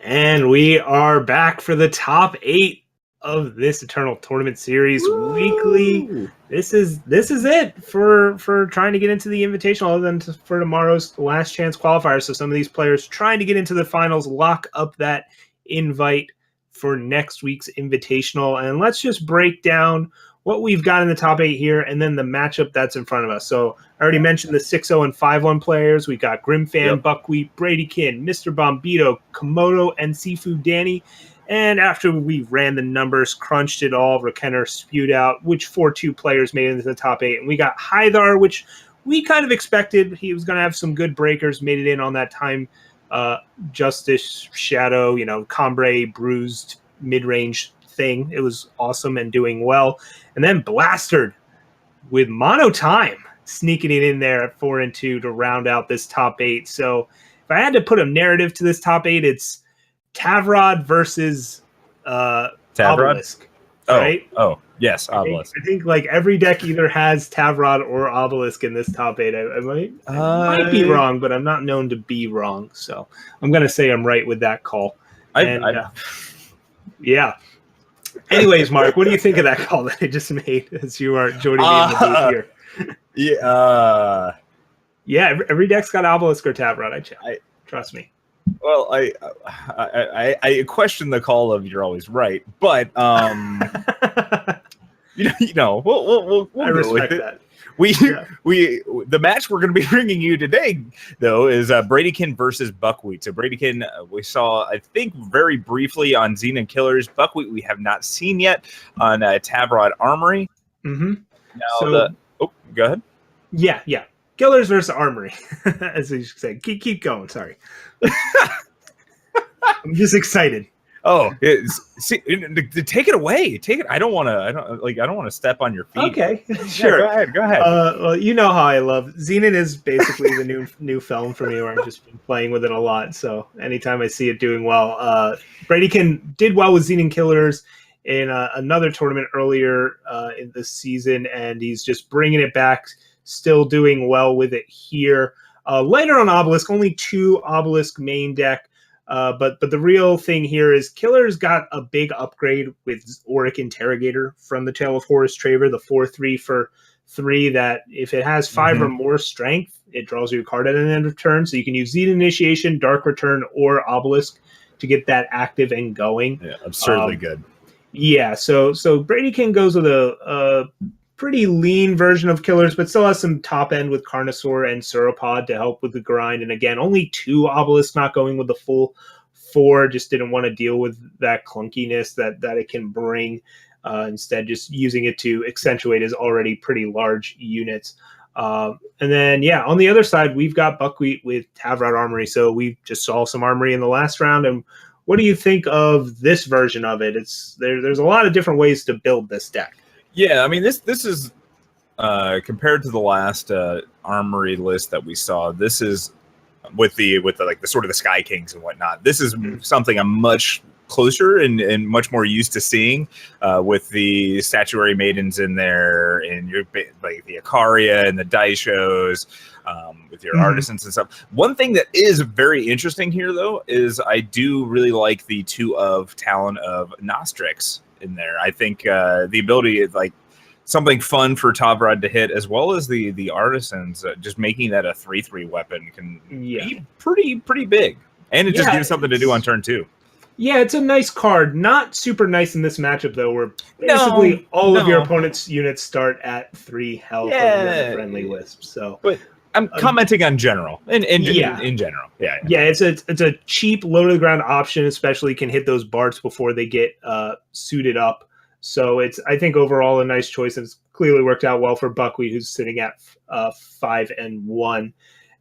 And we are back for the top 8 of this Eternal Tournament Series weekly. This is it for trying to get into the Invitational, other than for tomorrow's last chance qualifier. So some of these players trying to get into the finals lock up that invite for next week's Invitational. And let's just break down what we've got in the top 8 here, and then the matchup that's in front of us. So I already mentioned the 6-0 and 5-1 players. We got Grimfan, Buckwheat, Bradykin, Mr. Bombito, Komodo, and Seafood Danny. And after we ran the numbers, crunched it all, Rakenner spewed out which 4-2 players made it into the top 8. And we got Hythar, which we kind of expected. He was going to have some good breakers, made it in on that time. Justice, Shadow, Combray, bruised, mid-range thing. It was awesome and doing well. And then Blastered with Mono Time sneaking it in there at 4-2 to round out this top 8. So if I had to put a narrative to this top 8, it's Tavrod versus Obelisk. Right? Oh, yes, Obelisk. I think like every deck either has Tavrod or Obelisk in this top 8. I might be wrong, but I'm not known to be wrong. So I'm going to say I'm right with that call. Yeah. Anyways, Mark, what do you think of that call that I just made as you are joining me in the booth here? Yeah, every deck's got Obelisk or Tavrod. Trust me. Well, I question the call of "you're always right," but we'll I respect that. The match we're going to be bringing you today, though, is Bradykin versus Buckwheat. So Bradykin, we saw, I think, very briefly on Xenon Killers. Buckwheat, we have not seen yet on Tavrod Armory. Mm-hmm. Now, go ahead. Yeah. Killers versus Armory, as you say. Keep going. Sorry, I'm just excited. Oh, take it away. Take it. I don't want to step on your feet. Okay, sure. Yeah, go ahead. Well, you know how I love Xenon is basically the new film for me, where I've just been playing with it a lot. So anytime I see it doing well, Bradykin did well with Xenon Killers in another tournament earlier in the season, and he's just bringing it back. Still doing well with it here. Later on Obelisk, only 2 Obelisk main deck. But the real thing here is Killer's got a big upgrade with Auric Interrogator from the Tale of Horus Traver, the 4/3 for 3, that if it has 5 or more strength, it draws you a card at an end of turn. So you can use Xenon Initiation, Dark Return, or Obelisk to get that active and going. Yeah, absurdly good. Yeah, so Bradykin goes with a pretty lean version of Killers, but still has some top end with Carnosaur and Sauropod to help with the grind. And again, only 2 Obelisks, not going with the full 4. Just didn't want to deal with that clunkiness that it can bring. Instead, just using it to accentuate his already pretty large units. And then, on the other side, we've got Buckwheat with Tavrod Armory. So we just saw some Armory in the last round. And what do you think of this version of it? There's a lot of different ways to build this deck. Yeah, I mean this is compared to the last Armory list that we saw. This is with the sort of the Sky Kings and whatnot. This is something I'm much closer and much more used to seeing with the Statuary Maidens in there, and your like the Ikaria and the Daishos, with your artisans and stuff. One thing that is very interesting here, though, is I do really like the 2 of Talon of Nostrix in there. I think the ability is like something fun for Tavrod to hit, as well as the artisans. Just making that a 3/3 weapon can be pretty big, and it just gives something to do on turn 2. Yeah, it's a nice card. Not super nice in this matchup, though, where basically all of your opponent's units start at 3 health on the friendly wisp. So, but I'm commenting on general. In general. Yeah. It's a cheap, low to the ground option, especially can hit those Barts before they get suited up. So it's, I think, overall a nice choice. It's clearly worked out well for Buckwheat, who's sitting at 5-1.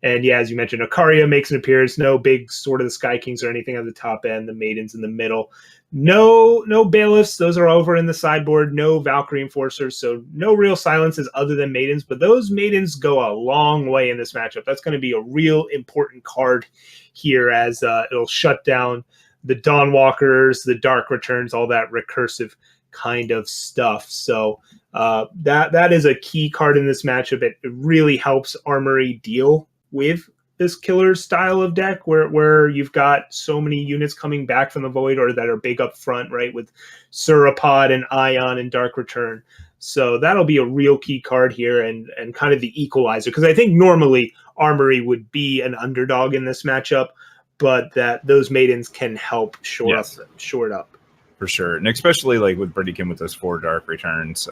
And as you mentioned, Ikaria makes an appearance. No big Sword of the Sky Kings or anything at the top end. The Maidens in the middle. No Bailiffs. Those are over in the sideboard. No Valkyrie Enforcers. So no real silences other than Maidens. But those Maidens go a long way in this matchup. That's going to be a real important card here, as it'll shut down the Dawnwalkers, the Dark Returns, all that recursive kind of stuff. So that is a key card in this matchup. It really helps Armory deal with this killer style of deck where you've got so many units coming back from the void or that are big up front, right? With Sauropod and Ion and Dark Return. So that'll be a real key card here and kind of the equalizer. Because I think normally Armory would be an underdog in this matchup, but that those maidens can help shore it up. For sure. And especially like with Bredikin with those 4 Dark Returns,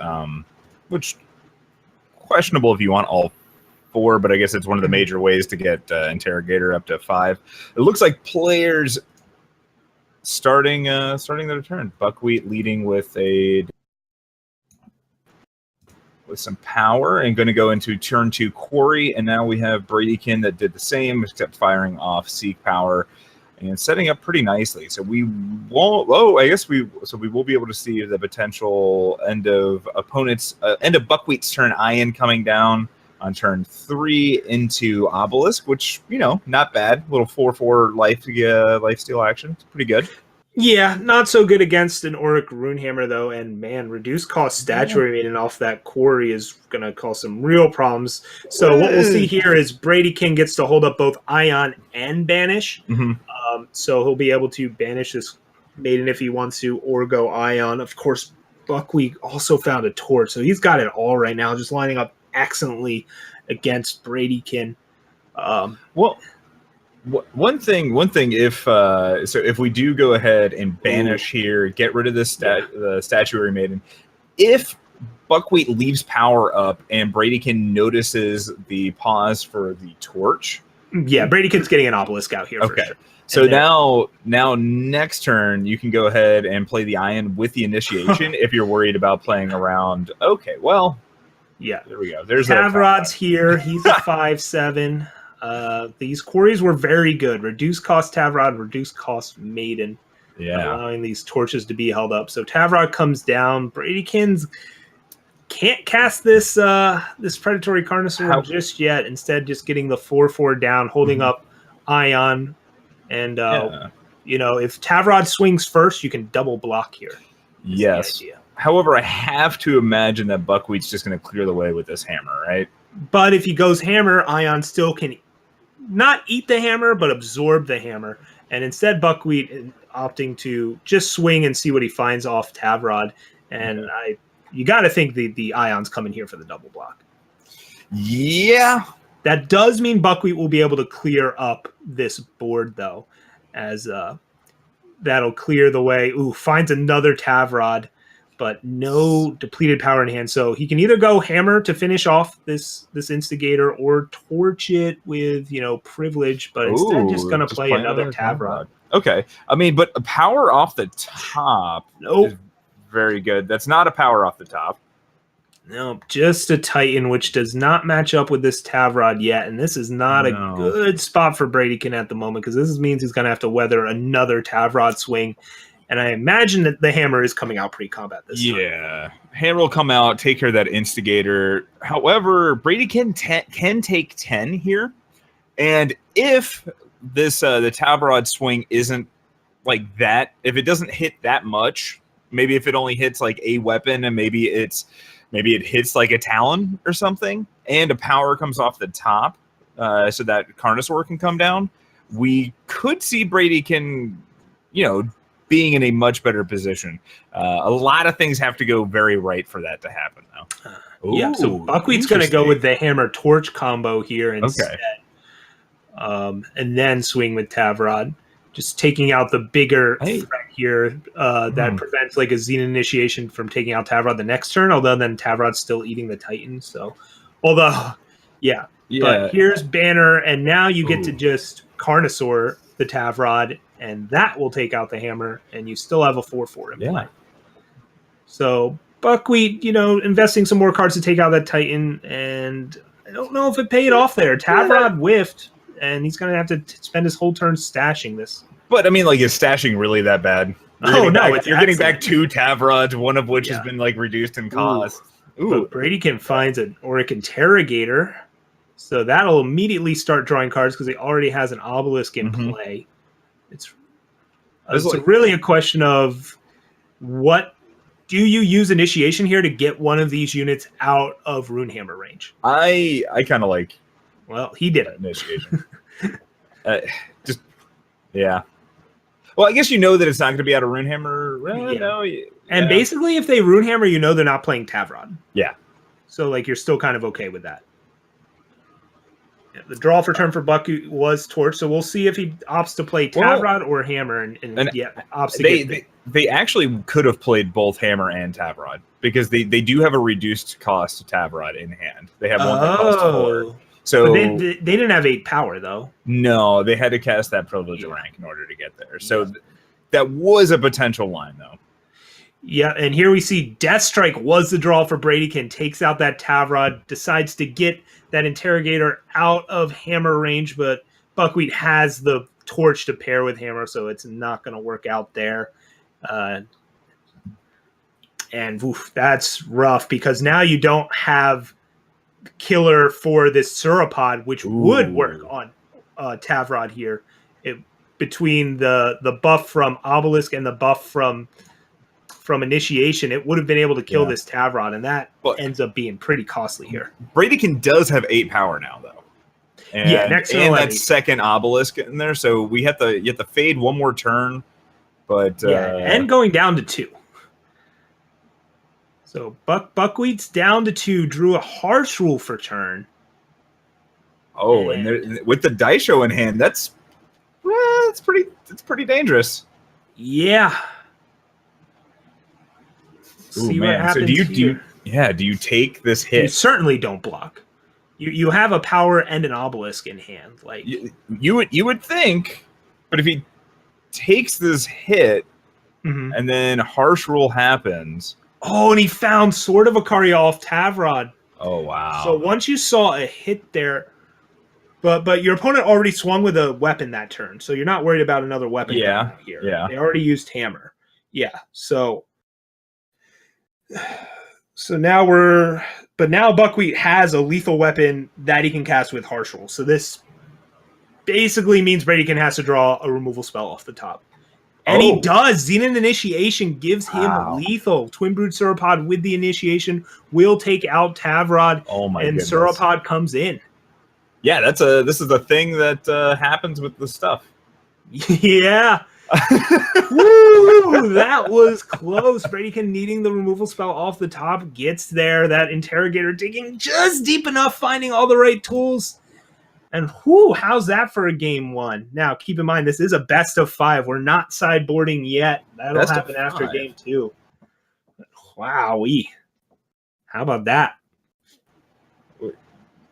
which questionable if you want all 4, but I guess it's one of the major ways to get Interrogator up to 5. It looks like players starting their turn. Buckwheat leading with some power and going to go into turn 2 Quarry, and now we have Bredikin that did the same except firing off Seek Power and setting up pretty nicely. So we won't. Oh, I guess we will be able to see the potential end of Buckwheat's turn. Iron coming down on turn 3 into Obelisk, which not bad. Little 4/4 lifesteal action. It's pretty good. Yeah, not so good against an Auric Runehammer though, and man, reduced cost Statuary Maiden off that Quarry is going to cause some real problems. So what we'll see here is Bredikin gets to hold up both Ion and Banish. So he'll be able to banish this Maiden if he wants to, or go Ion. Of course, Buckwheat also found a Torch, so he's got it all right now, just lining up excellently against Bredikin. One thing, if we do go ahead and banish here, get rid of this the Statuary Maiden, if Buckwheat leaves power up and Bredikin notices the pause for the Torch. Yeah, Bradykin's getting an Obelisk out here. Okay. For sure. So now next turn you can go ahead and play the Ion with the initiation if you're worried about playing around. Okay, well, yeah, there we go. There's Tavrod's here. He's a 5/7. These Quarries were very good. Reduced cost Tavrod, reduced cost Maiden. Yeah. Allowing these torches to be held up. So Tavrod comes down. Bradykins can't cast this Predatory Carnosaur just yet. Instead, just getting the 4/4 down, holding up Ion. And, if Tavrod swings first, you can double block here. Yes. However, I have to imagine that Buckwheat's just going to clear the way with this hammer, right? But if he goes hammer, Ion still can not eat the hammer, but absorb the hammer. And instead, Buckwheat opting to just swing and see what he finds off Tavrod. And you got to think the Ion's coming here for the double block. Yeah. That does mean Buckwheat will be able to clear up this board, though, as that'll clear the way. Ooh, finds another Tavrod, but no depleted power in hand. So he can either go hammer to finish off this Instigator or torch it with, privilege, but instead just going to play another Tavrod. Okay. I mean, but a power off the top is very good. That's not a power off the top. No, just a Titan, which does not match up with this Tavrod yet. And this is not a good spot for Bradykin at the moment, because this means he's going to have to weather another Tavrod swing. And I imagine that the hammer is coming out pre-combat this time. Yeah, hammer will come out, take care of that Instigator. However, Bradykin can take 10 here. And if this the Tavrod swing isn't like that, if it doesn't hit that much, maybe if it only hits like a weapon and maybe it hits like a Talon or something, and a power comes off the top so that Carnosaur can come down, we could see Bradykin, being in a much better position. A lot of things have to go very right for that to happen, though. So Buckwheat's going to go with the hammer torch combo here instead. And then swing with Tavrod, just taking out the bigger threat here that prevents like a Xena initiation from taking out Tavrod the next turn, although then Tavrod's still eating the Titan. So, but here's Banner, and now you get to just Carnosaur the Tavrod, and that will take out the hammer, and you still have a 4/4 in play. So Buckwheat, investing some more cards to take out that Titan, and I don't know if it paid off there. Tavrod whiffed, and he's going to have to spend his whole turn stashing this. But, I mean, is stashing really that bad? You're getting back 2 Tavrods, one of which has been, reduced in cost. But Bradykin finds an Auric Interrogator, so that'll immediately start drawing cards because he already has an Obelisk in play. It's really a question of what do you use initiation here to get one of these units out of Runehammer range? I kind of like. Well, he did it. Initiation. Just yeah. Well, I guess you know that it's not going to be out of Runehammer. Well, Yeah. no, And basically, if they Runehammer, you know they're not playing Tavrod. Yeah. So, like, you're still kind of okay with that. Yeah, the draw for turn for Buckwheat was Torch, so we'll see if he opts to play Tavrod or Hammer, and opts to get they actually could have played both Hammer and Tavrod because they do have a reduced cost Tavrod in hand. They have one that costs 4. So but they didn't have 8 power though. No, they had to cast that privilege rank in order to get there. So that was a potential line though. Yeah, and here we see Death Strike was the draw for Bradykin, takes out that Tavrod, decides to get that Interrogator out of Hammer range, but Buckwheat has the Torch to pair with Hammer, so it's not going to work out there. And that's rough because now you don't have killer for this Sauropod, which would work on Tavrod here. Between the buff from Obelisk and the buff from Initiation, it would have been able to kill this Tavrod, and that ends up being pretty costly here. Bradykin does have 8 power now, though. And, next and that second Obelisk in there, so you have to fade one more turn, but and going down to 2. So Buckwheat's down to 2, drew a Harsh Rule for turn. Oh, and with the Daisho in hand, it's pretty dangerous. Yeah. See what happens. So do you take this hit? You certainly don't block. You have a power and an Obelisk in hand. Like you would think, but if he takes this hit and then Harsh Rule happens. Oh, and he found Sword of Ikaria off Tavrod. Oh wow! So once you saw a hit there, but your opponent already swung with a weapon that turn, so you're not worried about another weapon. Here. Yeah, they already used Hammer. Yeah, so now now Buckwheat has a lethal weapon that he can cast with Harsh Rule. So this basically means Bradykin has to draw a removal spell off the top. And he does. Xenon Initiation gives him lethal. Twin Brood Sauropod with the Initiation will take out Tavrod, and Sauropod comes in. Yeah, this is the thing that happens with the stuff. Yeah. Woo! That was close. Bradykin needing the removal spell off the top gets there. That Interrogator digging just deep enough, finding all the right tools. And how's that for a game 1? Now, keep in mind, this is a best of 5. We're not sideboarding yet. That'll happen after game 2. Wowee. How about that?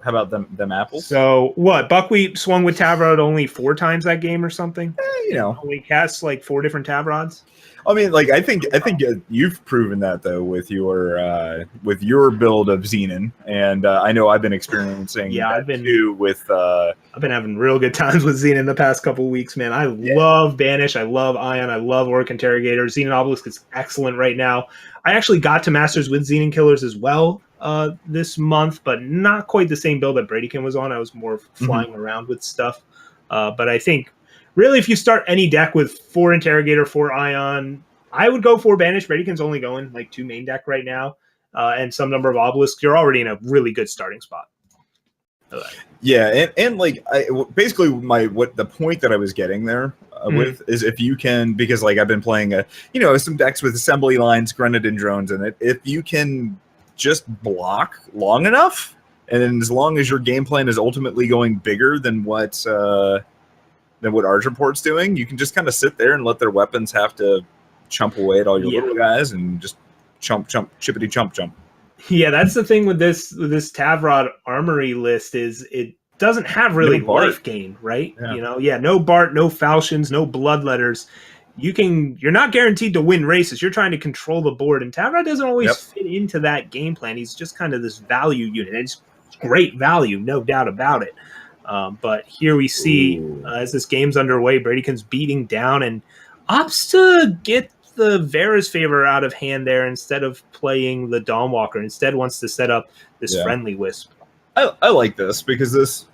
How about them apples? So, what? Buckwheat swung with Tavrod only 4 times that game or something? Only casts like 4 different Tavrods? I mean, like I think you've proven that though with your build of Xenon, and I know I've been experiencing. Yeah, I've been having real good times with Xenon the past couple weeks, man. I love Banish, I love Ion, I love Orc Interrogator. Xenon Obelisk is excellent right now. I actually got to Masters with Xenon Killers as well this month, but not quite the same build that Bradykin was on. I was more flying around with stuff, but I think. Really, if you start any deck with 4 Interrogator, 4 Ion, I would go 4 Banish. Bradykin's only going like 2 main deck right now, and some number of Obelisks. You're already in a really good starting spot. Yeah, and like basically the point that I was getting there with is if you can, because like I've been playing some decks with assembly lines, Grenadin drones in it. If you can just block long enough, and as long as your game plan is ultimately going bigger than what Arch Report's doing, you can just kind of sit there and let their weapons have to chump away at all your little guys and just chippity chump. Yeah, that's the thing with this Tavrod Armory list is it doesn't have really life gain, right? Yeah. No Bart, no Falchions, no Bloodletters. You're not guaranteed to win races. You're trying to control the board, and Tavrod doesn't always fit into that game plan. He's just kind of this value unit. It's great value, no doubt about it. But here we see, as this game's underway, Bradykin's beating down and opts to get the Vera's Favor out of hand there instead of playing the Dawnwalker. Instead wants to set up this Friendly Wisp. I like this because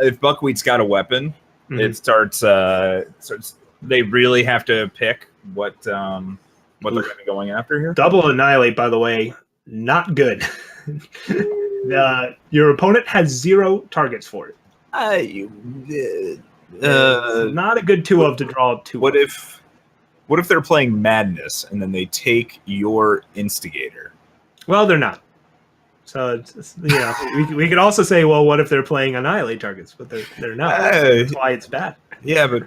if Buckwheat's got a weapon, it starts they really have to pick what they're going to be going after here. Double Annihilate, by the way, not good. Your opponent has 0 targets for it. It's not a good 2 of to draw up 2 What of. if they're playing Madness and then they take your Instigator? Well, they're not. So we could also say, well, what if they're playing Annihilate targets? But they're not. That's why it's bad. Yeah, but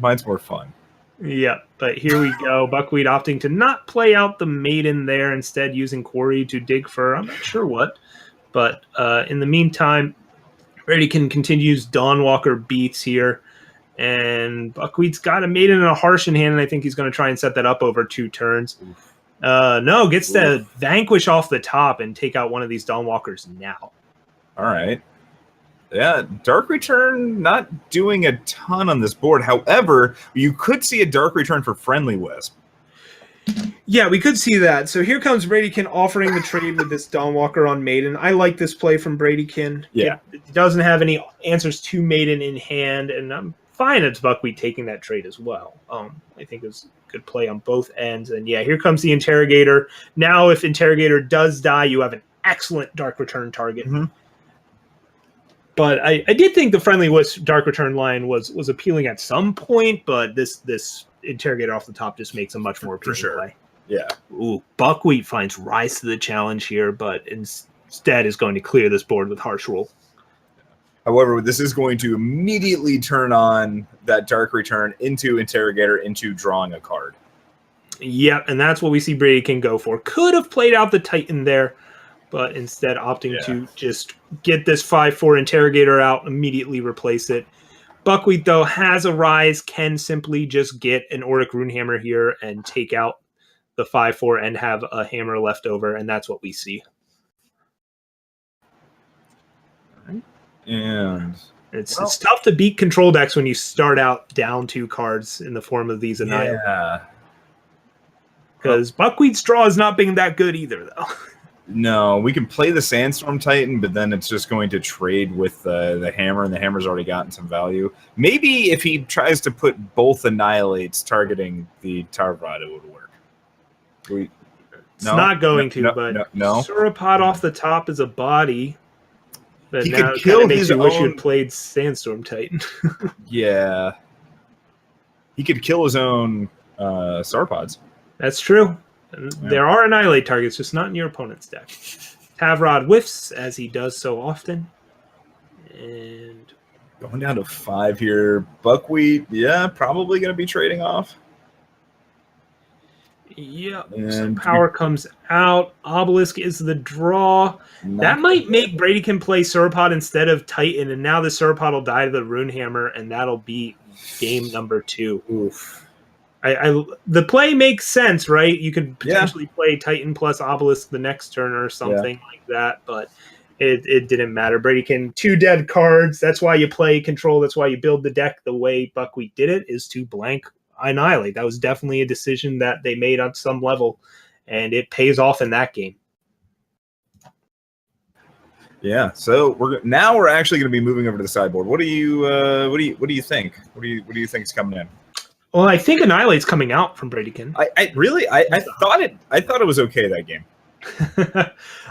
mine's more fun. Yeah, but here we go. Buckwheat opting to not play out the Maiden there, instead using Quarry to dig for I'm not sure what. But in the meantime, Bradykin continues Dawnwalker beats here. And Buckwheat's got a Maiden and a Harsh in hand, and I think he's going to try and set that up over 2 turns. No, gets to Vanquish off the top and take out one of these Dawnwalkers now. All right. Yeah, Dark Return not doing a ton on this board. However, you could see a Dark Return for Friendly Wisp. Yeah, we could see that. So here comes Bradykin offering the trade with this Dawnwalker on Maiden. I like this play from Bradykin. Yeah. It doesn't have any answers to Maiden in hand, and I'm fine it's Buckwheat taking that trade as well. I think it's a good play on both ends. And yeah, here comes the Interrogator. Now, if Interrogator does die, you have an excellent Dark Return target. Mm-hmm. But I did think the Friendly Wisp Dark Return line was appealing at some point, but this Interrogator off the top just makes a much more appealing play. Yeah. Ooh, Buckwheat finds Rise to the challenge here, but instead is going to clear this board with Harsh Rule. However, this is going to immediately turn on that Dark Return into Interrogator, into drawing a card. Yep, and that's what we see Bradykin go for. Could have played out the Titan there, but instead opting to just get this 5/4 Interrogator out, immediately replace it. Buckwheat, though, has a Rise, can simply just get an Auric Runehammer here and take out the 5/4 and have a hammer left over, and that's what we see. And it's tough to beat control decks when you start out down 2 cards in the form of these Annihilate. Yeah. Because Buckwheat's draw is not being that good either, though. No, we can play the Sandstorm Titan, but then it's just going to trade with the hammer, and the hammer's already gotten some value. Maybe if he tries to put both Annihilates targeting the Tarvrad, it would work. It's not going to, but no. Sauropod off the top is a body. But he now could kill makes his you wish own... you had played Sandstorm Titan. Yeah. He could kill his own Sauropods. That's true. There are Annihilate targets, just not in your opponent's deck. Tavrod whiffs, as he does so often. And going down to 5 here. Buckwheat, yeah, probably going to be trading off. Yeah, some power comes out. Obelisk is the draw. That might make Bradykin play Sauropod instead of Titan, and now the Sauropod will die to the Runehammer, and that'll be game number 2. Oof. The play makes sense, right? You could potentially play Titan plus Obelisk the next turn or something like that, but it didn't matter. Bradykin, 2 dead cards. That's why you play Control. That's why you build the deck the way Buckwheat did it, is to blank Annihilate. That was definitely a decision that they made on some level, and it pays off in that game. Yeah. So we're actually going to be moving over to the sideboard. What do you think? What do you think is coming in? Well, I think Annihilate's coming out from Bradykin. I thought it was okay that game.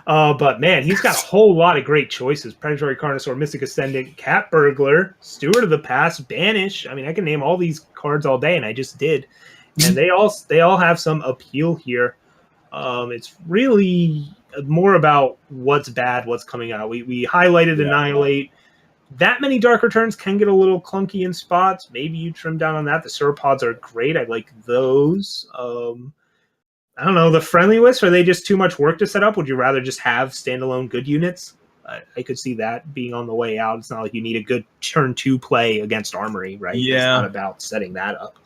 But man, he's got a whole lot of great choices. Predatory Carnosaur, Mystic Ascendant, Cat Burglar, Steward of the Past, Banish. I mean, I can name all these cards all day, and I just did. And they all have some appeal here. It's really more about what's bad, what's coming out. We highlighted Annihilate. That many Dark Returns can get a little clunky in spots. Maybe you trim down on that. The Sauropods are great. I like those. I don't know. The Friendly Wisps, are they just too much work to set up? Would you rather just have standalone good units? I could see that being on the way out. It's not like you need a good turn 2 play against Armory, right? Yeah. It's not about setting that up.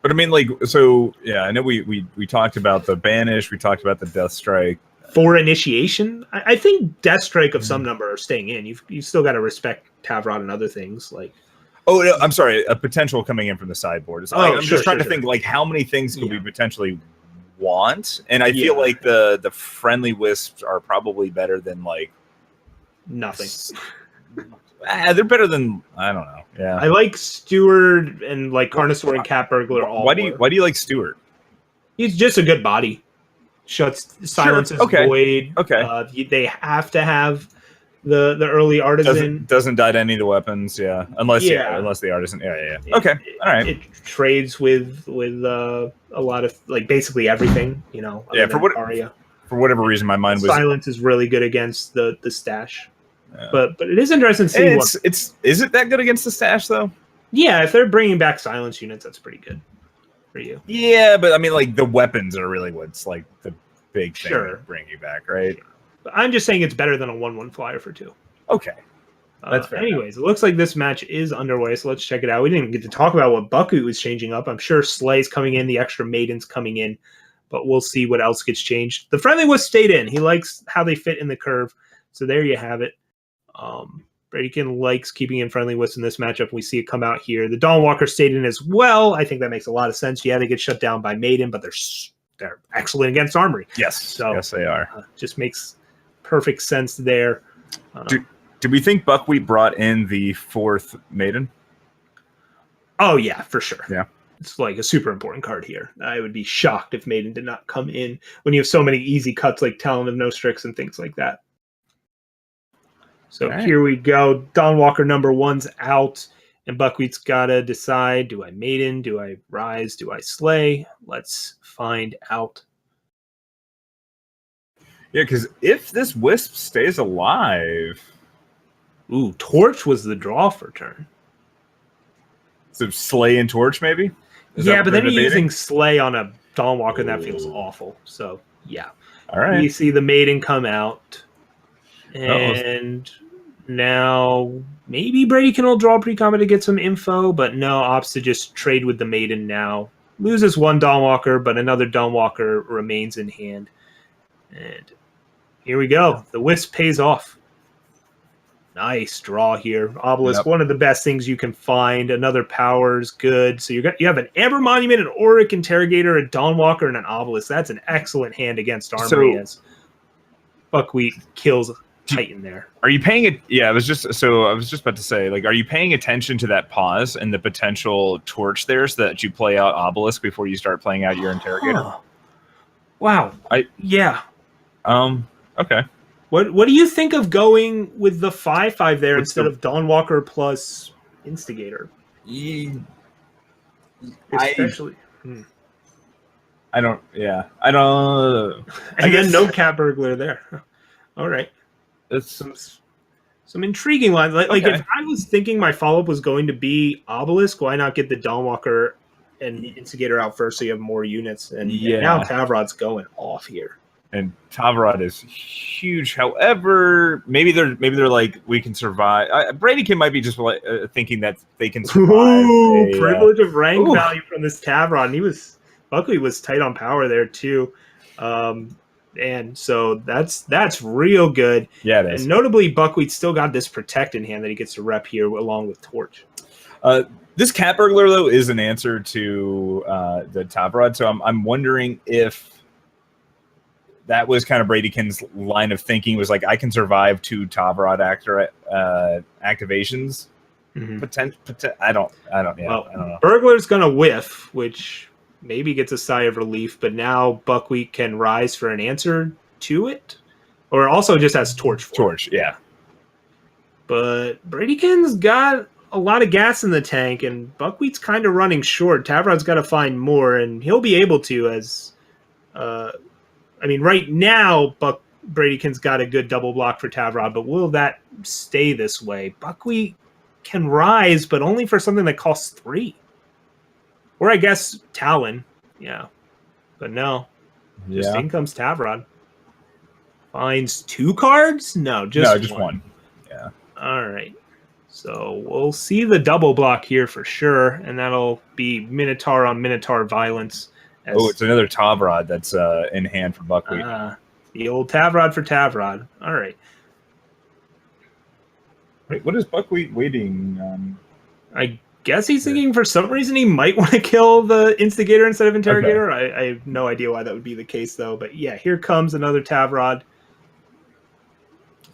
But I mean, I know we talked about the Banish. We talked about the Death Strike. For initiation, I think Death Strike of some number are staying in. You've still got to respect Tavrod and other things like. Oh, no, I'm sorry. A potential coming in from the sideboard. I'm just trying to think like how many things could we potentially want, and I feel like the Friendly Wisps are probably better than like nothing. They're better than I don't know. Yeah, I like Steward and like Carnosaur and Cat Burglar. Why do you like Steward? He's just a good body. Silences void. Okay. They have to have the early artisan. Doesn't die to any of the weapons, unless the artisan, okay, all right. It trades with a lot of like basically everything, for whatever reason my mind was silence is really good against the stash. But it is interesting to see is it that good against the stash though? Yeah, if they're bringing back silence units, that's pretty good for you. Yeah, but I mean, like the weapons are really what's like the big thing to bring you back, right? Sure. But I'm just saying it's better than a 1/1 flyer for 2. Okay, that's fair. Anyways, it looks like this match is underway, so let's check it out. We didn't get to talk about what Buckwheat was changing up. I'm sure Slay's coming in, the extra Maiden's coming in, but we'll see what else gets changed. The Friendly Wisp stayed in. He likes how they fit in the curve, so there you have it. Bradykin likes keeping in Friendly Wisp in this matchup. We see it come out here. The Dawnwalker stayed in as well. I think that makes a lot of sense. Yeah, they get shut down by Maiden, but they're excellent against Armory. Yes, so yes, they are. Just makes perfect sense there. Do we think Buckwheat brought in the 4th Maiden? Oh yeah, for sure. Yeah, it's like a super important card here. I would be shocked if Maiden did not come in when you have so many easy cuts like Talon of Nostrix and things like that. So Here we go. Dawnwalker number 1's out, and Buckwheat's got to decide, do I Maiden, do I Rise, do I Slay? Let's find out. Yeah, because if this Wisp stays alive... Ooh, Torch was the draw for turn. So Slay and Torch, maybe? Yeah, but then you're using Slay on a Dawnwalker, and that feels awful. So, yeah. All right. We see the Maiden come out. And now maybe Bradykin will draw pre-combat to get some info, but no, opts to just trade with the Maiden now. Loses one Dawnwalker, but another Dawnwalker remains in hand. And here we go. The Wisp pays off. Nice draw here. Obelisk, one of the best things you can find. Another power's good. So you have an Amber Monument, an Auric Interrogator, a Dawnwalker, and an Obelisk. That's an excellent hand against Armory as Buckwheat kills Titan there. Are you paying it? Yeah, I was just about to say, like, are you paying attention to that pause and the potential Torch there so that you play out Obelisk before you start playing out your Interrogator? Wow. Yeah. Okay. What do you think of going with the 5/5 there instead of Dawnwalker plus Instigator? Especially. I don't. Yeah, I don't. And then no Cat Burglar there. All right. It's some intriguing lines. Like if I was thinking my follow-up was going to be Obelisk, why not get the Dawnwalker and the Instigator out first so you have more units? And now Tavrod's going off here. And Tavrod is huge. However, maybe they're like, we can survive. Bradykin might be just thinking that they can survive. Privilege of rank value from this Tavrod. And Buckley was tight on power there too. And so that's real good. Yeah, it is. And notably, Buckwheat still got this Protect in hand that he gets to rep here along with Torch. This Cat Burglar, though, is an answer to the Tavrod. So I'm wondering if that was kind of Bradykin's line of thinking, was like, I can survive 2 Tavrod activations. I don't know. Burglar's going to whiff, which maybe gets a sigh of relief, but now Buckwheat can rise for an answer to it, or also just has Torch. Yeah. But Bradykin's got a lot of gas in the tank, and Buckwheat's kind of running short. Tavrod's got to find more, and he'll be able to as... right now, Bradykin's got a good double block for Tavrod, but will that stay this way? Buckwheat can rise, but only for something that costs 3. Or I guess Talon. Yeah. But no. Just in comes Tavrod. Finds 2 cards? No, just one. Yeah. All right. So we'll see the double block here for sure, and that'll be Minotaur on Minotaur Violence. It's another Tavrod that's in hand for Buckwheat. The old Tavrod for Tavrod. All right. Wait, what is Buckwheat waiting? I guess he's thinking for some reason he might want to kill the Instigator instead of Interrogator. Okay. I have no idea why that would be the case, though. But yeah, here comes another Tavrod.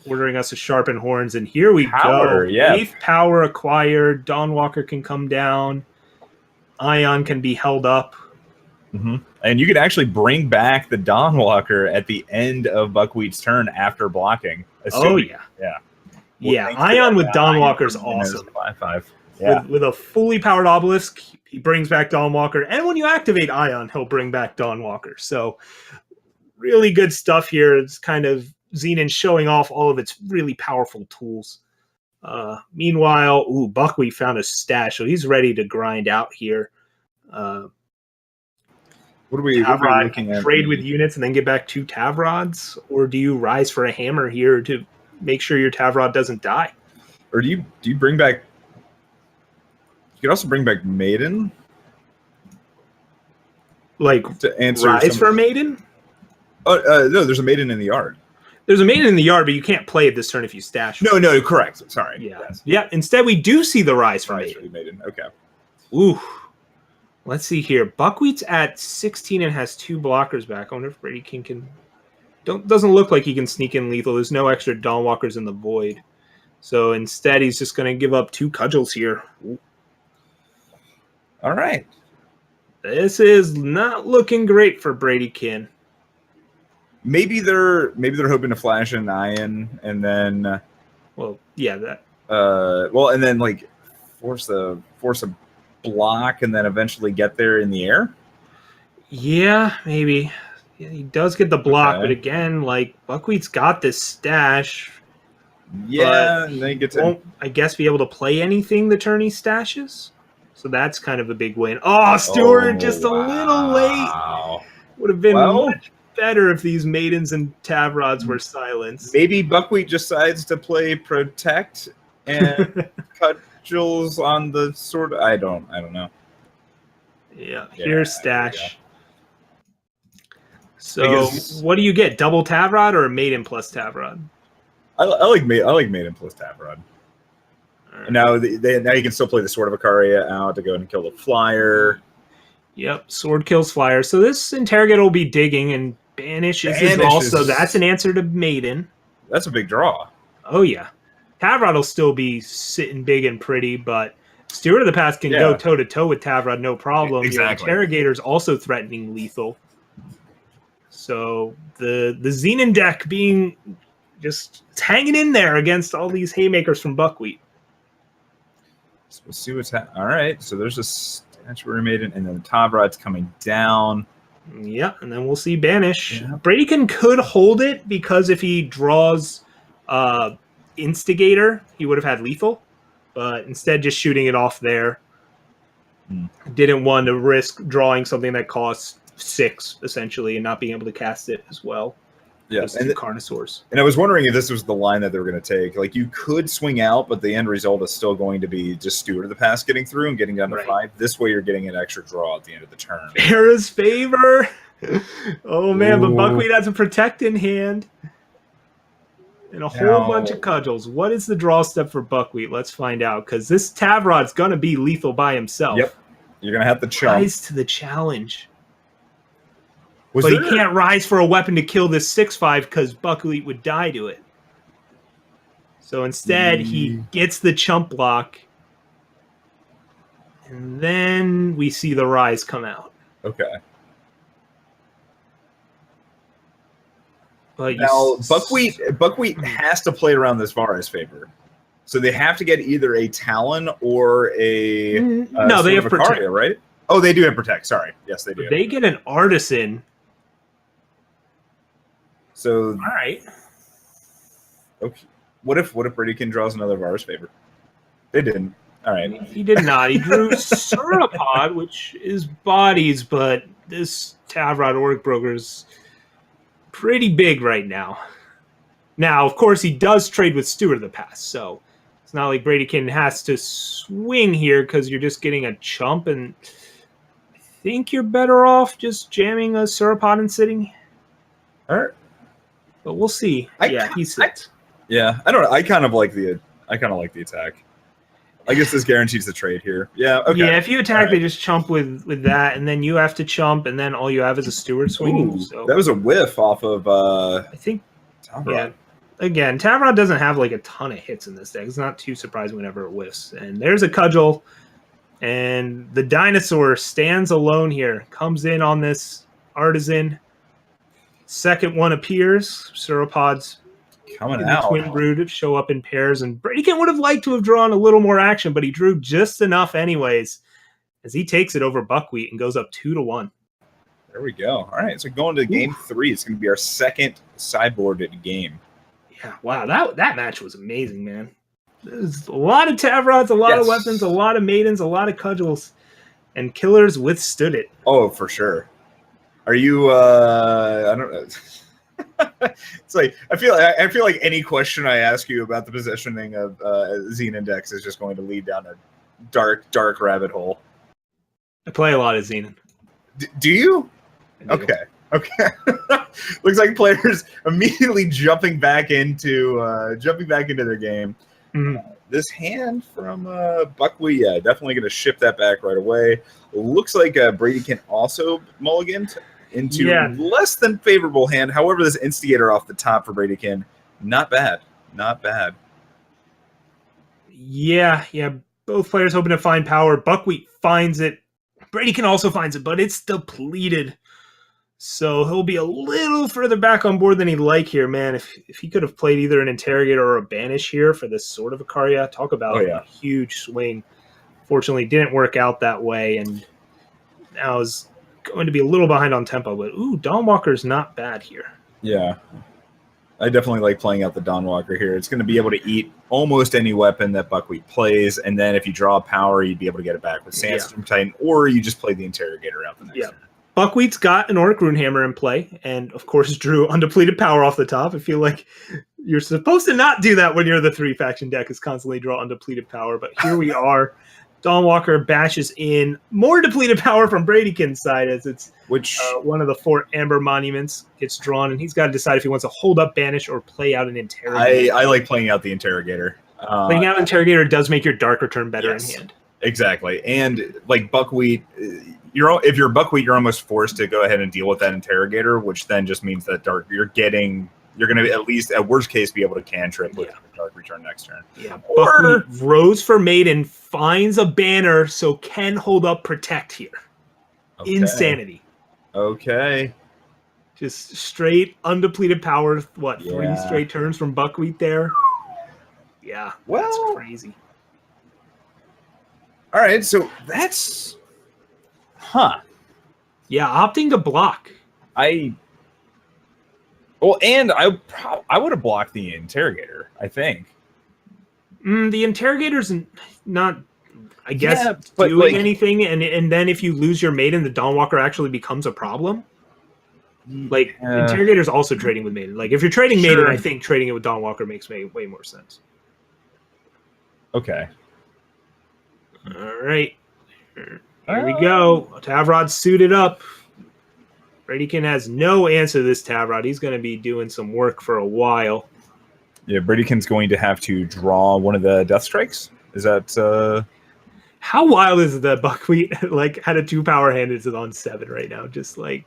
Ordering us to sharpen horns, and here we go. Yeah. 8th power acquired. Dawnwalker can come down. Ion can be held up. And you could actually bring back the Dawnwalker at the end of Buckwheat's turn after blocking. Yeah. Yeah, thanks to Ion that with Dawnwalker is Ion and his awesome. 5/5. Yeah. With a fully powered obelisk, he brings back Dawnwalker, and when you activate Ion, he'll bring back Dawnwalker. So really good stuff here. It's kind of Xenon showing off all of its really powerful tools. Meanwhile, Buckwheat found a stash, so he's ready to grind out here. What are we looking at? Trade with units and then get back 2 Tavrods, or do you rise for a hammer here to make sure your Tavrod doesn't die? Or do you bring back? You could also bring back Maiden, like to answer rise for a Maiden. Oh no, there's a Maiden in the yard. There's a Maiden in the yard, but you can't play it this turn if you stash. No, correct. Sorry. Yeah, yes. Yeah. Instead, we do see the rise for Maiden. Okay. Ooh. Let's see here. Buckwheat's at 16 and has 2 blockers back. I wonder if Brady King can. Doesn't look like he can sneak in lethal. There's no extra Dawnwalkers in the void. So instead, he's just going to give up 2 cudgels here. Ooh. All right. This is not looking great for Brady Kin. Maybe they're hoping to flash an Ion and then. Well, yeah, that. And then like force a block and then eventually get there in the air. Yeah, maybe. Yeah, he does get the block, but again, like Buckwheat's got this stash. Yeah, and then he won't, I guess, be able to play anything the turn he stashes. So that's kind of a big win. Oh, Stewart just a little late. Would have been much better if these Maidens and Tavrods were silenced. Maybe Buckwheat decides to play Protect and cudgels on the sword. I don't know. Yeah, here's stash. So what do you get? Double Tavrod or a Maiden plus Tavrod? I like Maiden plus Tavrod. Right. Now you can still play the Sword of Ikaria out to go and kill the flyer. Yep, sword kills flyer. So this interrogator will be digging, and banish is also that's an answer to Maiden. That's a big draw. Oh yeah, Tavrod will still be sitting big and pretty, but Steward of the Past can go toe to toe with Tavrod, no problem. Exactly. Your interrogator's also threatening lethal. So the Xenon deck being just hanging in there against all these haymakers from Buckwheat. So we'll see what's happening. All right, so there's a statuary Maiden, and then the Tavrod's coming down. Yeah, and then we'll see banish. Yeah. Bradykin could hold it because if he draws Instigator, he would have had lethal. But instead, just shooting it off there. Didn't want to risk drawing something that costs 6, essentially, and not being able to cast it as well. Yes, and Carnosaurs. And I was wondering if this was the line that they were going to take. Like, you could swing out, but the end result is still going to be just Steward of the Past getting through and getting down to 5. This way, you're getting an extra draw at the end of the turn. Farah's Favor. Oh, man, but Buckwheat has a Protect in hand. And a whole bunch of cudgels. What is the draw step for Buckwheat? Let's find out, because this Tavrod's going to be lethal by himself. Yep. You're going to have to chump. Rise to the challenge. But he can't rise for a weapon to kill this 6/5 because Buckwheat would die to it. So instead, he gets the chump block. And then we see the rise come out. Okay. But now, Buckwheat has to play around this Vara's Favor. So they have to get either a Talon or a no, they have Protect, right? Oh, they do have Protect. Sorry. Yes, they do. They get an Artisan. So all right. Okay. What if Bradykin draws another Vara's Favor? They didn't. All right. He did not. He drew Sauropod, which is bodies, but this Tavrod Orc Broker's pretty big right now. Now, of course, he does trade with Steward of the Past, so it's not like Bradykin has to swing here because you're just getting a chump, and I think you're better off just jamming a Sauropod and sitting. All right. But we'll see. He sits. I don't know. I kind of like the attack. I guess this guarantees the trade here. Yeah. Okay. Yeah. If you attack, they just chump with that, and then you have to chump, and then all you have is a Steward swinging. So that was a whiff off of. I think. Tavrod. Yeah. Again, Tavrod doesn't have like a ton of hits in this deck. It's not too surprising whenever it whiffs. And there's a cudgel, and the dinosaur stands alone here. Comes in on this artisan. Second one appears. Sauropods Coming The out. Twin Brood show up in pairs, and Bradykin would have liked to have drawn a little more action, but he drew just enough anyways, as he takes it over Buckwheat and goes up 2-1. There we go. All right, so going to game 3. It's going to be our second sideboarded game. Yeah, wow, that match was amazing, man. There's a lot of Tavrods, a lot of weapons, a lot of maidens, a lot of cudgels, and killers withstood it. Oh, for sure. Are you? I don't know. It's like I feel like any question I ask you about the positioning of Xenon decks is just going to lead down a dark rabbit hole. I play a lot of Xenon. Do you? Okay. Looks like players immediately jumping back into their game. Mm-hmm. This hand from Buckwheat, definitely going to ship that back right away. Looks like Brady can also mulligan into less than favorable hand. However, this instigator off the top for Bradykin, not bad. Yeah. Both players hoping to find power. Buckwheat finds it. Bradykin also finds it, but it's depleted. So he'll be a little further back on board than he'd like here, man. If he could have played either an Interrogator or a Banish here for this sort of a Karya, talk about a huge swing. Fortunately, didn't work out that way, and now is going to be a little behind on tempo. But Dawnwalker's not bad here. Yeah, I definitely like playing out the Dawnwalker here. It's going to be able to eat almost any weapon that Buckwheat plays, and then if you draw power, you'd be able to get it back with Sandstorm Titan, or you just play the Interrogator out the next turn. Buckwheat's got an Orc Runehammer in play, and of course drew undepleted power off the top. I feel like you're supposed to not do that when you're the 3-faction deck, is constantly draw undepleted power, but here we are. Dawnwalker bashes in more depleted power from Bradykin's side, as it's one of the 4 Amber Monuments gets drawn, and he's got to decide if he wants to hold up Banish or play out an Interrogator. I like playing out the Interrogator. Playing out an Interrogator does make your Dark Return better in hand. Exactly, and like Buckwheat, if you're Buckwheat, you're almost forced to go ahead and deal with that Interrogator, which then just means that you're going to at least at worst case be able to cantrip with Dark Return next turn. Yeah, or Rose for Maiden finds a banner, so can hold up Protect here. Okay. Insanity. Okay. Just straight undepleted power. 3 straight turns from Buckwheat there? Yeah, that's crazy. All right, so that's... Yeah, opting to block. I would have blocked the Interrogator, I think. The Interrogator's not, I guess, doing anything, and then if you lose your Maiden, the Dawnwalker actually becomes a problem. Interrogator's also trading with Maiden. Like, if you're trading Maiden, I think trading it with Dawnwalker makes way more sense. Okay. All right. Here we go. Tavrod suited up. Bradykin has no answer to this Tavrod. He's going to be doing some work for a while. Yeah, Bradykin's going to have to draw one of the Death Strikes. Is that... How wild is the Buckwheat? Had a 2-power hand, is it on 7 right now? Just that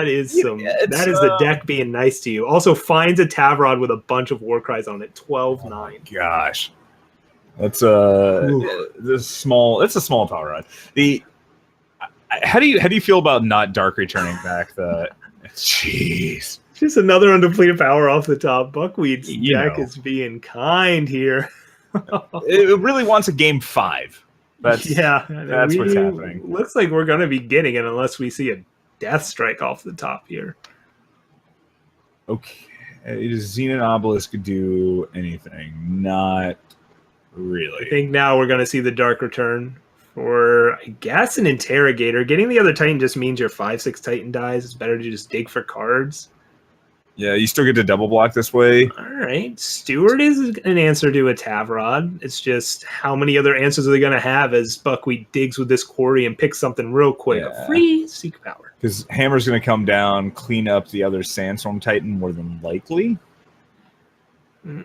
is the deck being nice to you. Also finds a Tavrod with a bunch of war cries on it. 12-9. Oh gosh. That's it's a small power run. How do you feel about not dark returning back the jeez. Just another undepleted power off the top. Buckwheat's deck is being kind here. It really wants a game 5. That's what's happening. Looks like we're gonna be getting it unless we see a Death Strike off the top here. Okay. Does Xenon Obelisk do anything? Not really. I think now we're going to see the Dark Return for, I guess, an Interrogator. Getting the other Titan just means your 5/6 Titan dies. It's better to just dig for cards. Yeah, you still get to double block this way. All right. Steward is an answer to a Tavrod. It's just how many other answers are they going to have as Buckwheat digs with this quarry and picks something real quick. A free Seek Power. Because Hammer's going to come down, clean up the other Sandstorm Titan more than likely.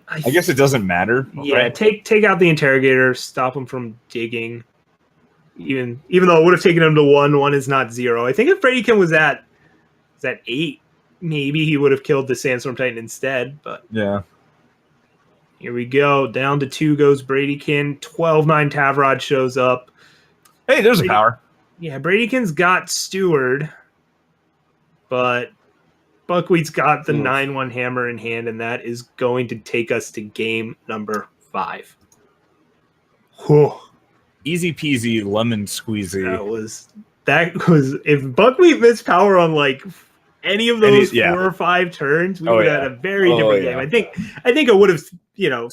I guess it doesn't matter. Yeah, right? Take out the Interrogator, stop him from digging. Even though it would have taken him to 1 is not 0. I think if Bradykin was at 8, maybe he would have killed the Sandstorm Titan instead. But yeah, here we go. Down to 2 goes Bradykin. 12-9 Tavrod shows up. Hey, there's a power. Yeah, Bradykin's got Steward, but Buckwheat's got the 9-1 hammer in hand, and that is going to take us to game number 5. Whew. Easy peasy, lemon squeezy. That was if Buckwheat missed power on like any of those 4 or 5 turns, we would have had a very different game. I think it would have,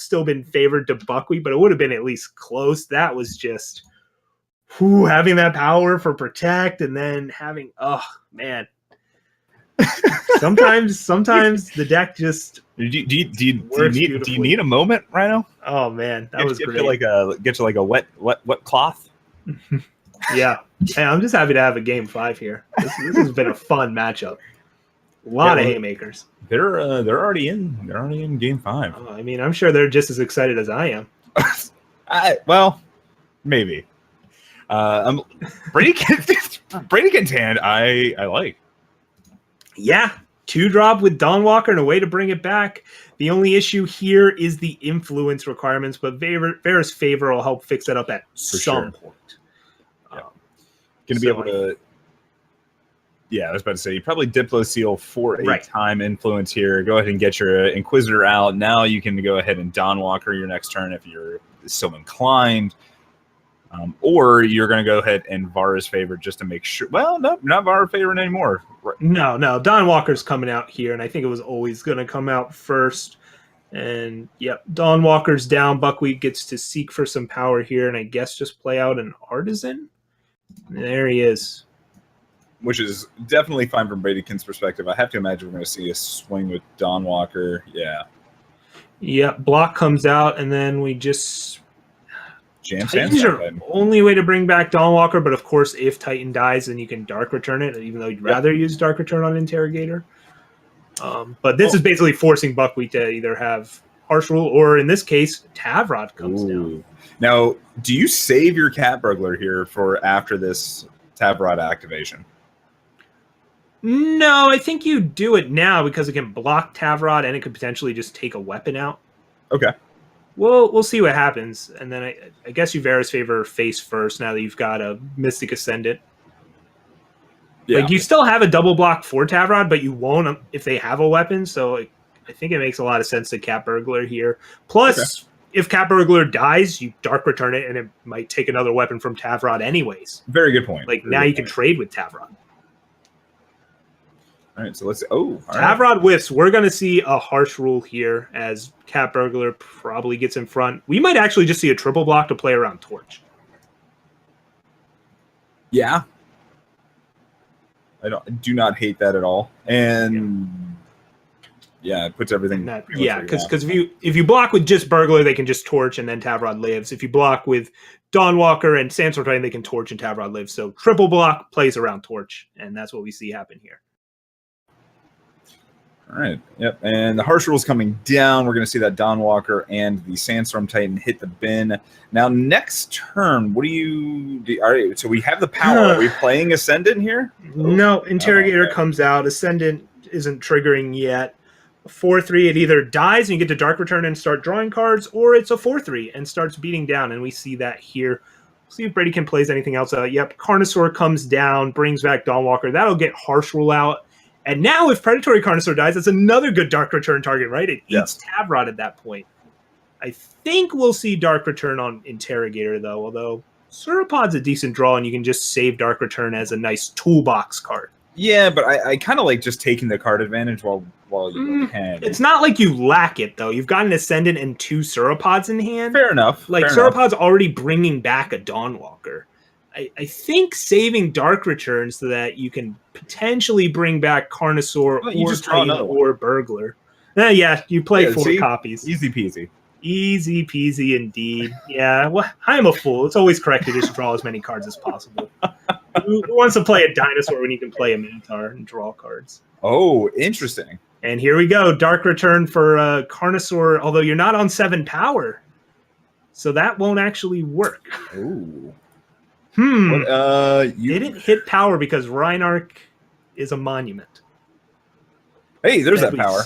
still been favored to Buckwheat, but it would have been at least close. That was just having that power for protect, and then having man. Sometimes the deck just do you need a moment, Rhino? Oh man, that was great. Get you like a wet cloth. Yeah. Hey, I'm just happy to have a game 5 here. This has been a fun matchup. A lot of haymakers. They're already in game 5. I mean, I'm sure they're just as excited as I am. Well, maybe. Brady Contan, I like. Yeah, 2-drop with Dawnwalker and a way to bring it back. The only issue here is the influence requirements, but Vera's Favor will help fix that up at some point. Going to be able to. Yeah, I was about to say you probably Diplo Seal for a time influence here. Go ahead and get your Inquisitor out. Now you can go ahead and Dawnwalker your next turn if you're so inclined. Or you're going to go ahead and Vara's Favor just to make sure. Well, no, not Vara's Favor anymore. No, Dawnwalker's coming out here, and I think it was always going to come out first. And, yep, Dawnwalker's down. Buckwheat gets to seek for some power here, and I guess just play out an Artisan. There he is. Which is definitely fine from Bradykin's perspective. I have to imagine we're going to see a swing with Dawnwalker. Yeah. Yep, block comes out, and then we just... Titan's are only way to bring back Dawnwalker, but of course, if Titan dies, then you can Dark Return it, even though you'd rather use Dark Return on Interrogator. But this is basically forcing Buckwheat to either have Harsh Rule, or in this case, Tavrod comes down. Now, do you save your Cat Burglar here for after this Tavrod activation? No, I think you do it now because it can block Tavrod and it could potentially just take a weapon out. Okay. We'll see what happens, and then I guess you Vera's Favor face first now that you've got a Mystic Ascendant. Yeah. Like you still have a double block for Tavrod, but you won't if they have a weapon. So I think it makes a lot of sense to Cat Burglar here. Plus, if Cat Burglar dies, you Dark Return it, and it might take another weapon from Tavrod anyways. Very good point. Like now you can trade with Tavrod. All right, so let's see. Tavrod whiffs. We're going to see a Harsh Rule here as Cat Burglar probably gets in front. We might actually just see a triple block to play around Torch. Yeah. I do not hate that at all. And it puts everything. Because if you block with just Burglar, they can just Torch and then Tavrod lives. If you block with Dawnwalker and Sandstorm Titan, they can Torch and Tavrod lives. So triple block plays around Torch, and that's what we see happen here. All right. Yep. And the Harsh Rule's coming down. We're going to see that Dawnwalker and the Sandstorm Titan hit the bin. Now, next turn, what do you do? All right. So we have the power. Are we playing Ascendant here? No. Interrogator comes out. Ascendant isn't triggering yet. 4-3, it either dies and you get to Dark Return and start drawing cards, or it's a 4-3 and starts beating down. And we see that here. See if Bradykin plays anything else out. Yep. Carnosaur comes down, brings back Dawnwalker. That'll get Harsh Rule out. And now, if Predatory Carnosaur dies, that's another good Dark Return target, right? It eats Tavrod at that point. I think we'll see Dark Return on Interrogator, though, although Sauropod's a decent draw, and you can just save Dark Return as a nice toolbox card. Yeah, but I kind of like just taking the card advantage while you can. It's not like you lack it, though. You've got an Ascendant and 2 Sauropods in hand. Fair enough. Sauropod's already bringing back a Dawnwalker. I think saving Dark Return so that you can potentially bring back Carnosaur or Titan or Burglar. You play 4 copies. Easy peasy. Easy peasy indeed. Yeah, well, I'm a fool. It's always correct to just draw as many cards as possible. Who wants to play a dinosaur when you can play a Minotaur and draw cards? Oh, interesting. And here we go. Dark Return for Carnosaur, although you're not on 7 power. So that won't actually work. Ooh. They didn't hit power because Rhino is a monument. Hey, there's that power.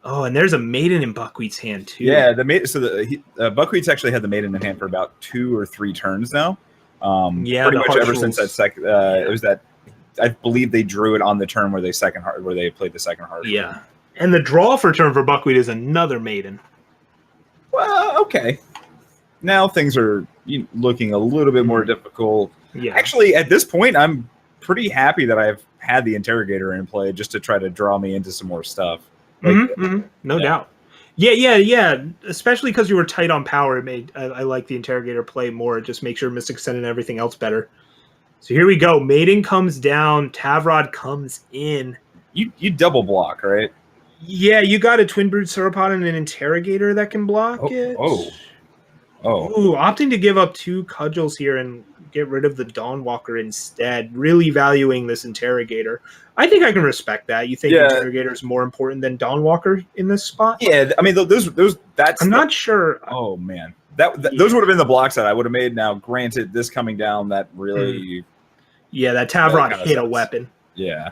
Oh, and there's a Maiden in Buckwheat's hand too. Yeah, Buckwheat's actually had the Maiden in hand for about 2 or 3 turns now. Pretty much ever since that it was that I believe they drew it on the turn where they played the second Harsh. Yeah. And the draw for turn for Buckwheat is another Maiden. Well, okay. Now things are looking a little bit more difficult. Yeah. Actually, at this point, I'm pretty happy that I've had the Interrogator in play just to try to draw me into some more stuff. No doubt. Yeah. Especially because you were tight on power, it made I like the Interrogator play more. It just makes your Mystic Ascendant and everything else better. So here we go. Maiden comes down. Tavrod comes in. You double block, right? Yeah, you got a Twin Brood Sauropod and an Interrogator that can block it. Oh. Ooh, opting to give up 2 Cudgels here and get rid of the Dawnwalker instead. Really valuing this Interrogator. I think I can respect that. You think Interrogator is more important than Dawnwalker in this spot? Yeah, I mean those. I'm not sure. Oh man, those would have been the blocks that I would have made. Now, granted, this coming down that really. Yeah, that Tavrod hit a weapon. Yeah.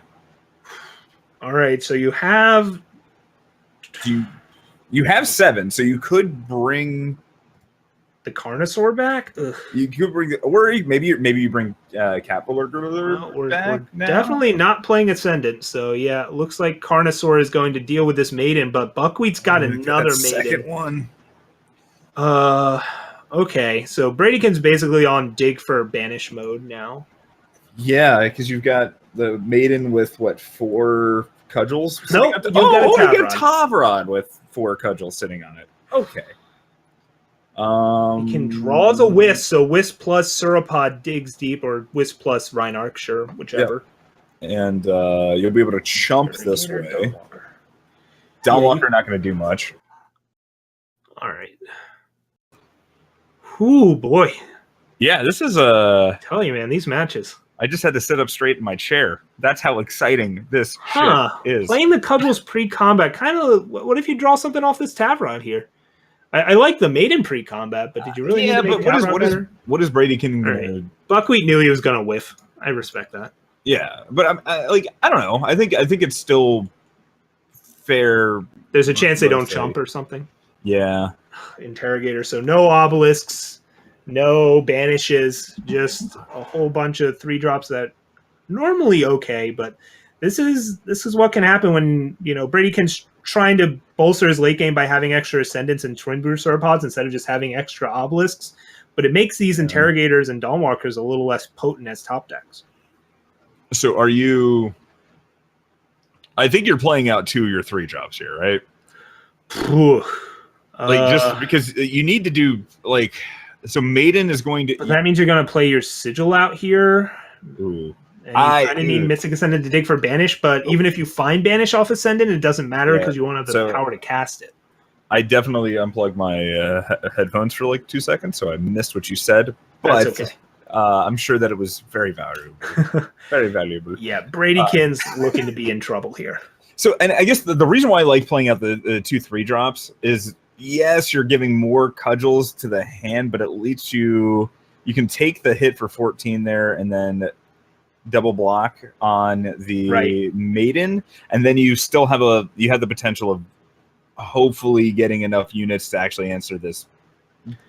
All right, so you have. You have 7, so you could bring the Carnosaur back. Ugh. You could bring, or maybe you bring Capital we're back. Now. Definitely not playing Ascendant. So yeah, it looks like Carnosaur is going to deal with this Maiden, but Buckwheat's got another Maiden. Second one. Okay, so Bradykin's basically on dig for banish mode now. Yeah, because you've got the Maiden with 4 cudgels. Nope, you got Tavrod with 4 cudgels sitting on it. Okay. It can draws a Wisp, so Wisp plus Sauropod digs deep, or Wisp plus Rhynark, sure, whichever. Yep. And you'll be able to chump this way. Dawnwalker not going to do much. All right. Ooh, boy. Yeah, this is tell you, man, these matches. I just had to sit up straight in my chair. That's how exciting this shit is. Playing the Cudgels pre-combat, kind of. What if you draw something off this Tavrod here? I like the Maiden pre-combat, but did you really need to make Tavrod what is Bradykin gonna? Right. Buckwheat knew he was gonna whiff. I respect that. Yeah, but I don't know. I think it's still fair. There's a chance they don't chump or something. Yeah. Interrogator. So no obelisks, no banishes, just a whole bunch of 3-drops that normally okay, but this is what can happen when Bradykin's trying to bolster his late game by having extra Ascendants and Twin Brood Sauropods instead of just having extra obelisks. But it makes these Interrogators and Dawnwalkers a little less potent as top decks. So are you... I think you're playing out 2 of your 3-drops here, right? Just because you need to do, so Maiden is going to... But that means you're going to play your Sigil out here. Ooh. And you kind of need Mystic Ascendant to dig for Banish, but even if you find Banish off Ascendant, it doesn't matter because you won't have the power to cast it. I definitely unplugged my headphones for 2 seconds, so I missed what you said. But that's okay. I'm sure that it was very valuable. Very valuable. Yeah, Bradykin's looking to be in trouble here. So, and I guess the reason why I like playing out the 2 3-drops is, yes, you're giving more cudgels to the hand, but at least you can take the hit for 14 there and then double block on the Maiden, and then you still have the potential of hopefully getting enough units to actually answer this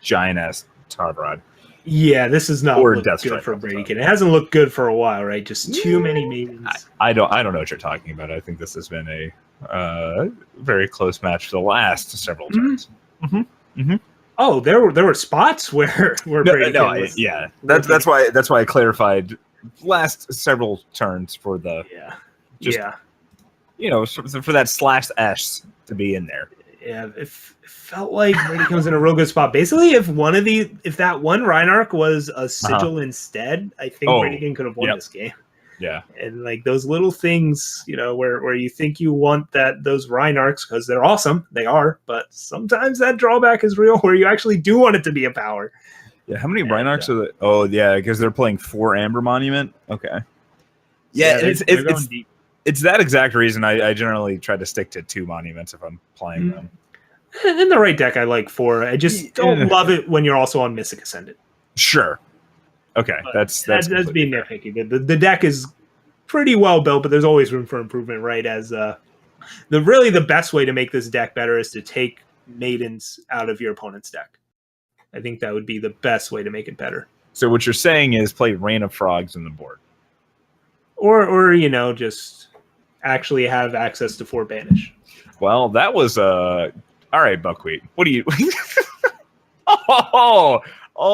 giant ass Tavrod. Yeah, this is not good for Bradykin. It hasn't looked good for a while, right? Just too many Maidens. I don't know what you're talking about. I think this has been a very close match for the last several turns. Oh, there were spots where Bradykin was. Yeah, that's why I clarified last several turns for the for that /S to be in there. Yeah, it felt like Brady was in a real good spot. Basically, if that one Rhynark was a Sigil instead, I think Bradykin could have won this game. Yeah, and those little things, where you think you want those Rhynarks because they're awesome, they are, but sometimes that drawback is real where you actually do want it to be a power. Yeah, how many Rhynarks are there? Oh, yeah, because they're playing 4 Amber Monument. Okay. Yeah, it's that exact reason I generally try to stick to 2 monuments if I'm playing them. In the right deck, I like 4. I just don't love it when you're also on Mystic Ascendant. Sure. Okay, but that's being nitpicky. The deck is pretty well built, but there's always room for improvement, right? As the best way to make this deck better is to take Maidens out of your opponent's deck. I think that would be the best way to make it better. So what you're saying is play Rain of Frogs in the board. or just actually have access to 4 banish. Well, that was all right, Buckwheat. What do you? oh,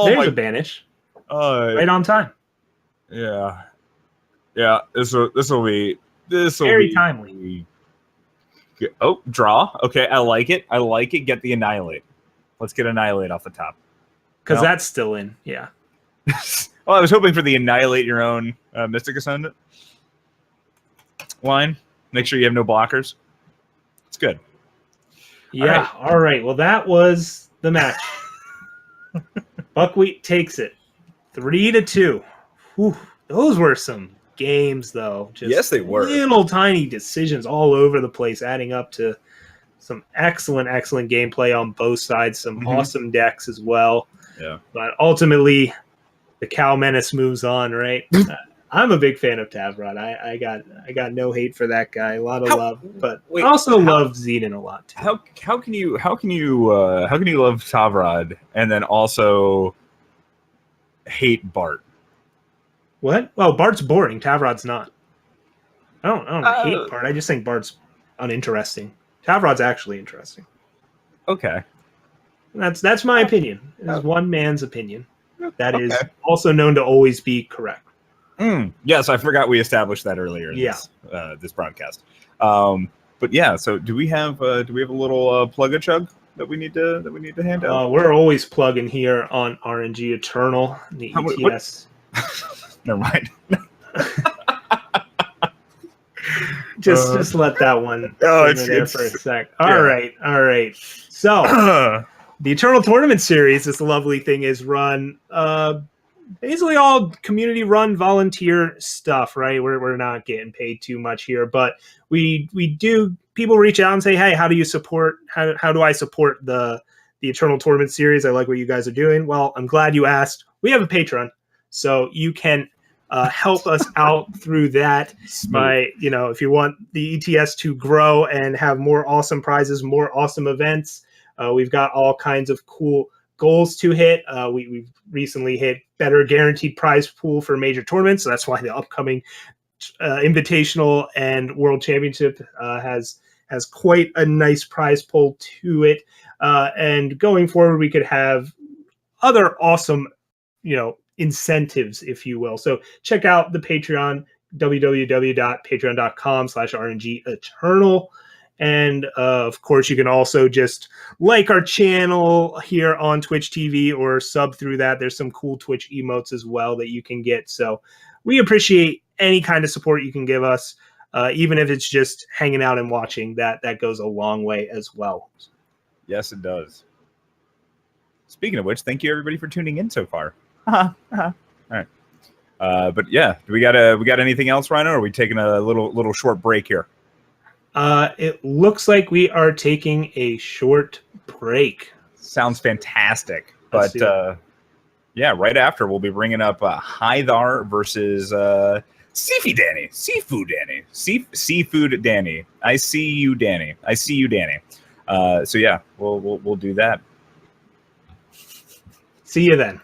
There's my! a banish right on time. Yeah. This will be Very timely. Oh, draw. Okay, I like it. Get the Annihilate. Let's get Annihilate off the top. Because that's still in. Yeah. Well, I was hoping for the Annihilate your own Mystic Ascendant line. Make sure you have no blockers. It's good. Yeah. All right. Well, that was the match. Buckwheat takes it 3-2. Whew. Those were some games, though. Just yes, they were. Little tiny decisions all over the place, adding up to some excellent gameplay on both sides. Some awesome decks as well. Yeah. But ultimately, the Cow Menace moves on, right? I'm a big fan of Tavrod. I got no hate for that guy. A lot of love, but I also love Xenon a lot too. How can you love Tavrod and then also hate Bart? What? Well, Bart's boring. Tavrod's not. I don't hate Bart. I just think Bart's uninteresting. Tavrod's actually interesting. Okay. That's my opinion. It's one man's opinion. That is also known to always be correct. Yes, I forgot we established that earlier in this broadcast. But yeah, so do we have a little plug a chug that we need to hand out? We're always plugging here on aReNGee Eternal, the ETS. Never mind. just let that one sit there for a sec. All right. So the Eternal Tournament Series, this lovely thing, is run basically all community run volunteer stuff, right? We're not getting paid too much here, but we do. People reach out and say, hey, how do you support? How do I support the Eternal Tournament Series? I like what you guys are doing. Well, I'm glad you asked. We have a Patreon, so you can help us out through that by, if you want the ETS to grow and have more awesome prizes, more awesome events. We've got all kinds of cool goals to hit. We've recently hit better guaranteed prize pool for major tournaments. So that's why the upcoming Invitational and World Championship has quite a nice prize pool to it. And going forward, we could have other awesome, incentives, if you will. So check out the Patreon, www.patreon.com/aReNGee Eternal. And of course, you can also just like our channel here on Twitch TV or sub through that. There's some cool Twitch emotes as well that you can get. So we appreciate any kind of support you can give us, even if it's just hanging out and watching. That goes a long way as well. Yes, it does. Speaking of which, thank you everybody for tuning in so far. All right. But yeah, we got anything else, Rhino? Or are we taking a little short break here? It looks like we are taking a short break. Sounds fantastic. But yeah, right after we'll be bringing up Hythar versus Seafood Danny. I see you, Danny. So yeah, we'll do that. See you then.